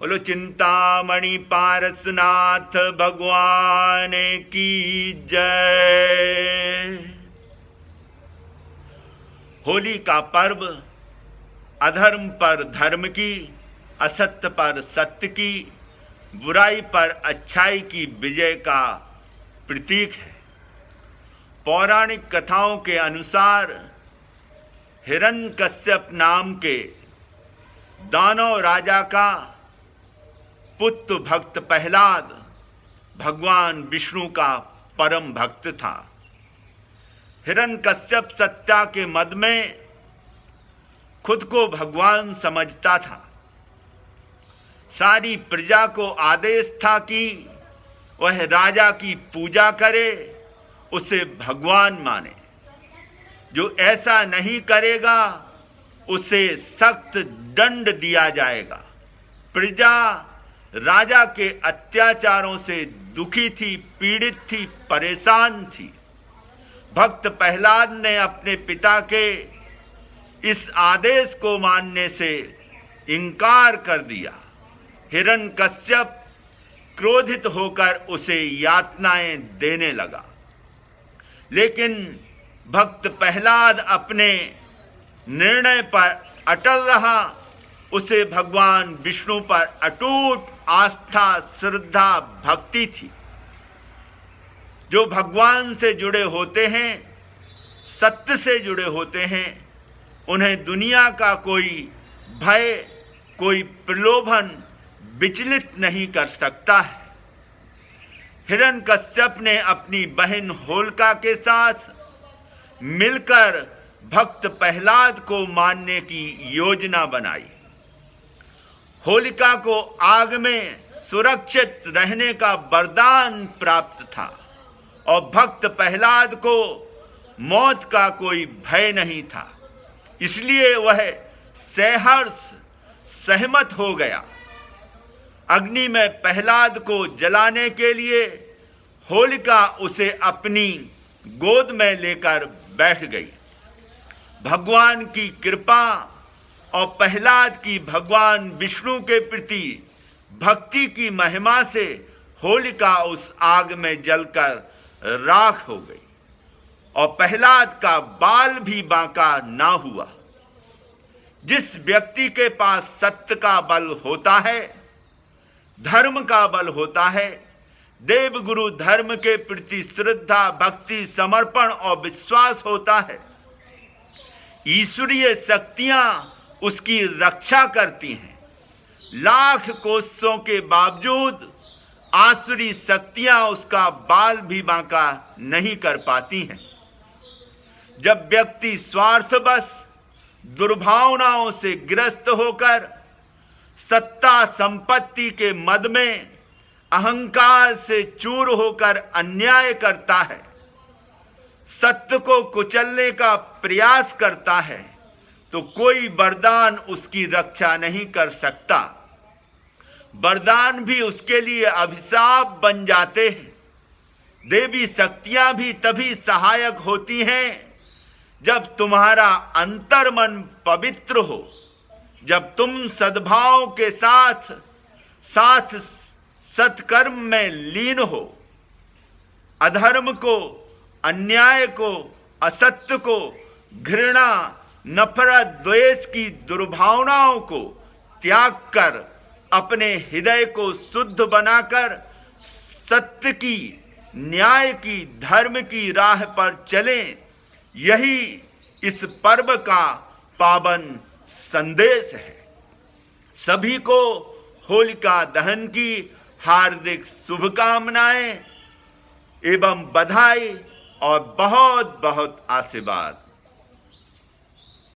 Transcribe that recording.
बोलो चिंतामणि पारसनाथ भगवान की जय। होली का पर्व अधर्म पर धर्म की, असत्य पर सत्य की, बुराई पर अच्छाई की विजय का प्रतीक है। पौराणिक कथाओं के अनुसार हिरण्यकश्यप नाम के दानव राजा का पुत्र भक्त प्रहलाद भगवान विष्णु का परम भक्त था। हिरण्यकश्यप सत्या के मद में खुद को भगवान समझता था। सारी प्रजा को आदेश था कि वह राजा की पूजा करे, उसे भगवान माने। जो ऐसा नहीं करेगा उसे सख्त दंड दिया जाएगा। प्रजा राजा के अत्याचारों से दुखी थी, पीड़ित थी, परेशान थी। भक्त प्रहलाद ने अपने पिता के इस आदेश को मानने से इनकार कर दिया। हिरण्यकश्यप क्रोधित होकर उसे यातनाएं देने लगा, लेकिन भक्त प्रहलाद अपने निर्णय पर अटल रहा। उसे भगवान विष्णु पर अटूट आस्था, श्रद्धा, भक्ति थी। जो भगवान से जुड़े होते हैं, सत्य से जुड़े होते हैं, उन्हें दुनिया का कोई भय, कोई प्रलोभन विचलित नहीं कर सकता है। हिरण्यकश्यप ने अपनी बहन होलिका के साथ मिलकर भक्त प्रहलाद को मारने की योजना बनाई। होलिका को आग में सुरक्षित रहने का वरदान प्राप्त था और भक्त प्रहलाद को मौत का कोई भय नहीं था, इसलिए वह सहर्ष सहमत हो गया। अग्नि में प्रहलाद को जलाने के लिए होलिका उसे अपनी गोद में लेकर बैठ गई। भगवान की कृपा और प्रहलाद की भगवान विष्णु के प्रति भक्ति की महिमा से होलिका उस आग में जलकर राख हो गई और प्रहलाद का बाल भी बांका ना हुआ। जिस व्यक्ति के पास सत्य का बल होता है, धर्म का बल होता है, देव गुरु धर्म के प्रति श्रद्धा, भक्ति, समर्पण और विश्वास होता है, ईश्वरीय शक्तियां उसकी रक्षा करती हैं। लाख कोशिशों के बावजूद आसुरी शक्तियां उसका बाल भी बांका नहीं कर पाती हैं। जब व्यक्ति स्वार्थवश दुर्भावनाओं से ग्रस्त होकर सत्ता संपत्ति के मद में अहंकार से चूर होकर अन्याय करता है, सत्य को कुचलने का प्रयास करता है, तो कोई वरदान उसकी रक्षा नहीं कर सकता। वरदान भी उसके लिए अभिशाप बन जाते हैं। देवी शक्तियां भी तभी सहायक होती हैं जब तुम्हारा अंतर्मन पवित्र हो, जब तुम सद्भाव के साथ साथ सत्कर्म में लीन हो। अधर्म को, अन्याय को, असत्य को, घृणा, नफरत, द्वेष की दुर्भावनाओं को त्याग कर अपने हृदय को शुद्ध बनाकर सत्य की, न्याय की, धर्म की राह पर चलें। यही इस पर्व का पावन संदेश है। सभी को होलिका दहन की हार्दिक शुभकामनाएं एवं बधाई और बहुत बहुत आशीर्वाद।